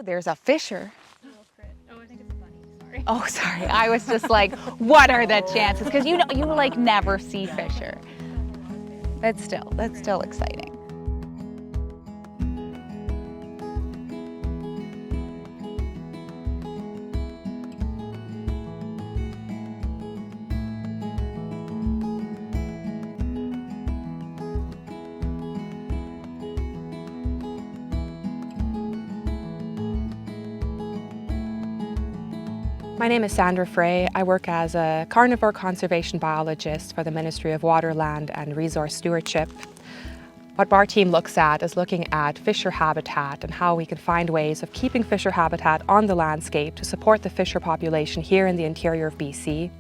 Oh, there's a fisher. Oh, I think it's a bunny, sorry. Oh, sorry. I was just like, what are the chances? Because you like never see fisher. That's still exciting. My name is Sandra Frey. I work as a carnivore conservation biologist for the Ministry of Water, Land and Resource Stewardship. What our team looks at is looking at fisher habitat and how we can find ways of keeping fisher habitat on the landscape to support the fisher population here in the interior of BC.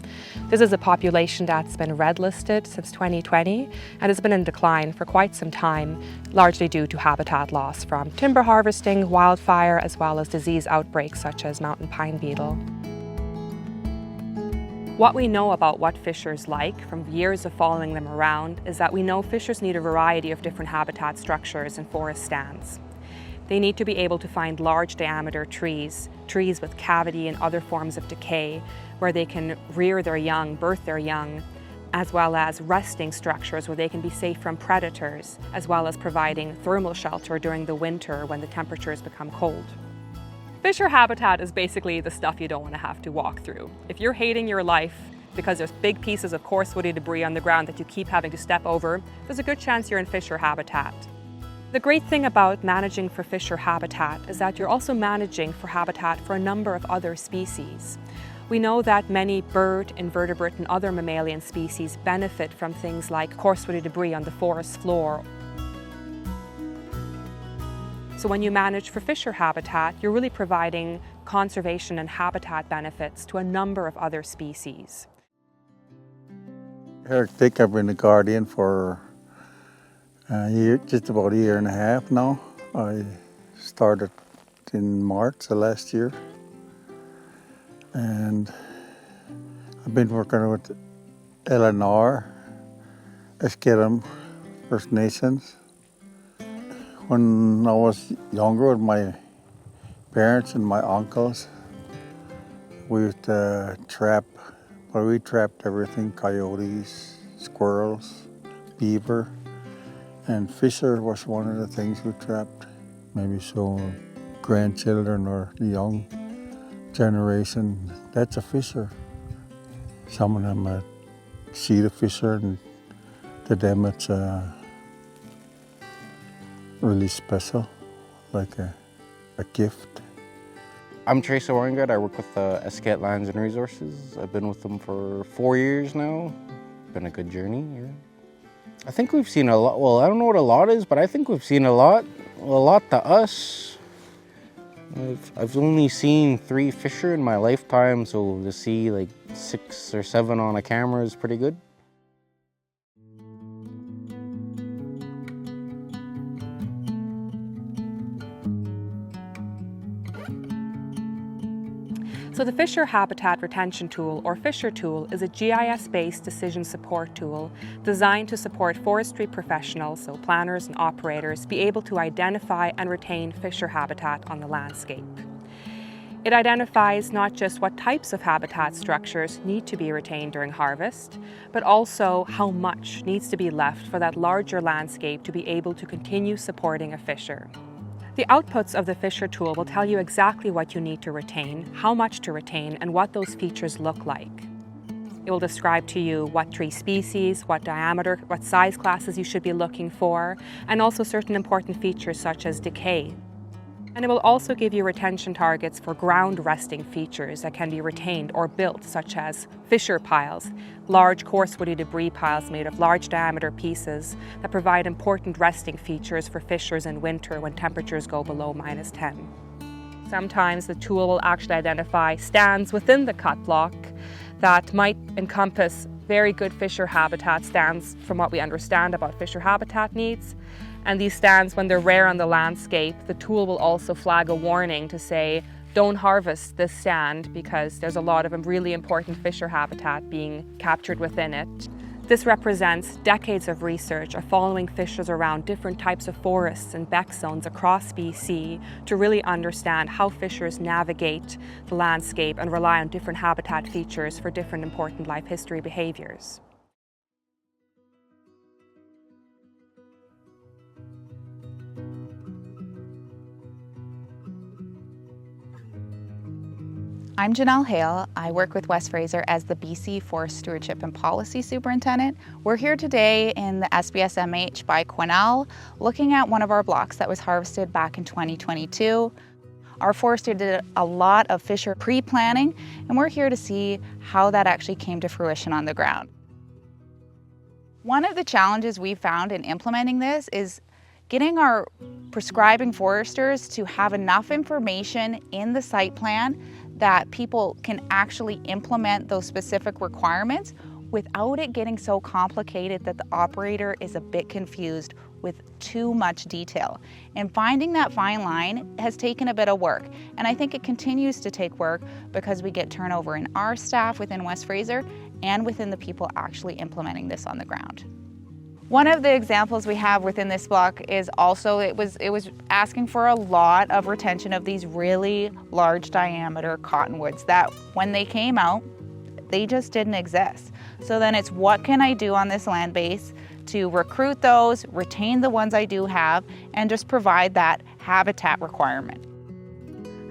This is a population that's been red listed since 2020 and has been in decline for quite some time, largely due to habitat loss from timber harvesting, wildfire, as well as disease outbreaks such as mountain pine beetle. What we know about what fishers like from years of following them around is that we know fishers need a variety of different habitat structures and forest stands. They need to be able to find large diameter trees with cavity and other forms of decay, where they can rear their young, birth their young, as well as resting structures where they can be safe from predators, as well as providing thermal shelter during the winter when the temperatures become cold. Fisher habitat is basically the stuff you don't want to have to walk through. If you're hating your life because there's big pieces of coarse woody debris on the ground that you keep having to step over, there's a good chance you're in fisher habitat. The great thing about managing for fisher habitat is that you're also managing for habitat for a number of other species. We know that many bird, invertebrate and other mammalian species benefit from things like coarse woody debris on the forest floor. So when you manage for fisher habitat, you're really providing conservation and habitat benefits to a number of other species. I think I've been a guardian for just about a year and a half now. I started in March of last year. And I've been working with Eleanor, Esk'etemc First Nations. When I was younger with my parents and my uncles, we used to trap, but we trapped everything, coyotes, squirrels, beaver, and fisher was one of the things we trapped. Maybe so grandchildren or the young generation, that's a fisher. Some of them see the fisher and to them it's really special, like a gift. I'm Tracer Weingart. I work with Esk'etemc Lands and Resources. I've been with them for 4 years now. Been a good journey, yeah. I think we've seen a lot. Well, I don't know what a lot is, but I think we've seen a lot to us. I've only seen 3 fisher in my lifetime, so to see like 6 or 7 on a camera is pretty good. So the Fisher Habitat Retention Tool, or Fisher Tool, is a GIS-based decision support tool designed to support forestry professionals, so planners and operators, be able to identify and retain fisher habitat on the landscape. It identifies not just what types of habitat structures need to be retained during harvest, but also how much needs to be left for that larger landscape to be able to continue supporting a fisher. The outputs of the Fisher tool will tell you exactly what you need to retain, how much to retain, and what those features look like. It will describe to you what tree species, what diameter, what size classes you should be looking for, and also certain important features such as decay. And it will also give you retention targets for ground resting features that can be retained or built, such as fisher piles, large coarse woody debris piles made of large diameter pieces that provide important resting features for fishers in winter when temperatures go below -10. Sometimes the tool will actually identify stands within the cut block that might encompass very good fisher habitat stands from what we understand about fisher habitat needs. And these stands, when they're rare on the landscape, the tool will also flag a warning to say, don't harvest this stand because there's a lot of really important fisher habitat being captured within it. This represents decades of research of following fishers around different types of forests and beck zones across BC to really understand how fishers navigate the landscape and rely on different habitat features for different important life history behaviours. I'm Janelle Hale. I work with West Fraser as the BC Forest Stewardship and Policy Superintendent. We're here today in the SBSMH by Quesnel, looking at one of our blocks that was harvested back in 2022. Our forester did a lot of fisher pre-planning, and we're here to see how that actually came to fruition on the ground. One of the challenges we found in implementing this is getting our prescribing foresters to have enough information in the site plan that people can actually implement those specific requirements without it getting so complicated that the operator is a bit confused with too much detail. And finding that fine line has taken a bit of work. And I think it continues to take work because we get turnover in our staff within West Fraser and within the people actually implementing this on the ground. One of the examples we have within this block is also, it was asking for a lot of retention of these really large diameter cottonwoods that when they came out, they just didn't exist. So then it's what can I do on this land base to recruit those, retain the ones I do have, and just provide that habitat requirement.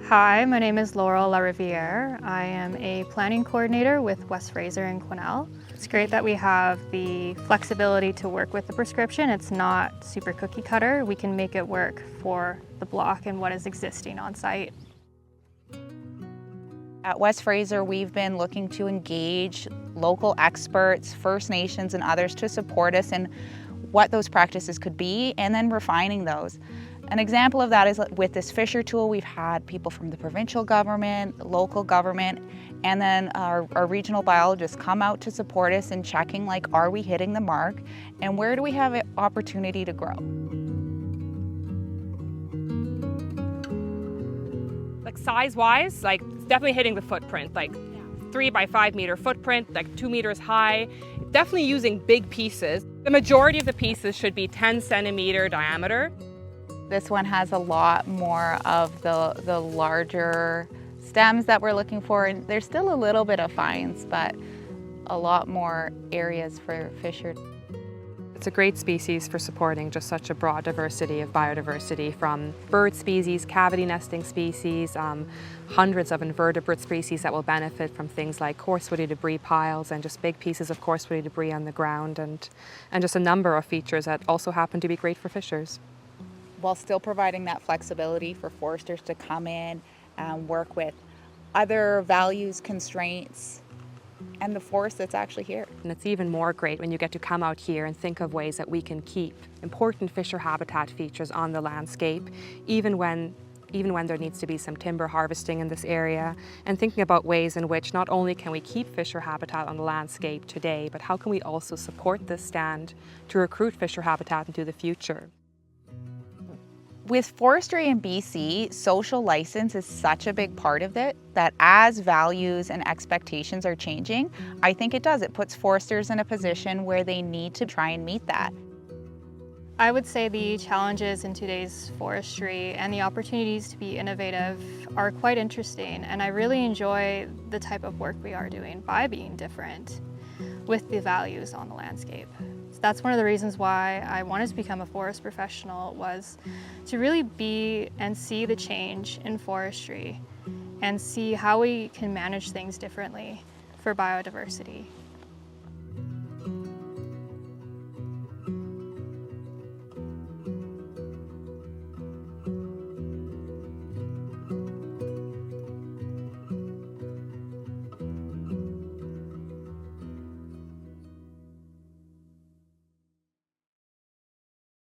Hi, my name is Laurel Riviere. I am a planning coordinator with West Fraser and Quesnel. It's great that we have the flexibility to work with the prescription. It's not super cookie cutter. We can make it work for the block and what is existing on site. At West Fraser, we've been looking to engage local experts, First Nations and others to support us in what those practices could be and then refining those. An example of that is with this fisher tool, we've had people from the provincial government, local government, and then our regional biologists come out to support us in checking, like, are we hitting the mark and where do we have an opportunity to grow? Like size-wise, like it's definitely hitting the footprint, like 3 by 5 meter footprint, like 2 meters high. Definitely using big pieces. The majority of the pieces should be 10 centimeter diameter. This one has a lot more of the larger stems that we're looking for, and there's still a little bit of fines, but a lot more areas for fisher. It's a great species for supporting just such a broad diversity of biodiversity, from bird species, cavity nesting species, hundreds of invertebrate species that will benefit from things like coarse-woody debris piles and just big pieces of coarse-woody debris on the ground, and just a number of features that also happen to be great for fishers. While still providing that flexibility for foresters to come in and work with other values, constraints, and the forest that's actually here. And it's even more great when you get to come out here and think of ways that we can keep important fisher habitat features on the landscape, even when there needs to be some timber harvesting in this area, and thinking about ways in which not only can we keep fisher habitat on the landscape today, but how can we also support this stand to recruit fisher habitat into the future. With forestry in BC, social license is such a big part of it that as values and expectations are changing, I think it does. It puts foresters in a position where they need to try and meet that. I would say the challenges in today's forestry and the opportunities to be innovative are quite interesting, and I really enjoy the type of work we are doing by being different with the values on the landscape. So that's one of the reasons why I wanted to become a forest professional, was to really be and see the change in forestry and see how we can manage things differently for biodiversity.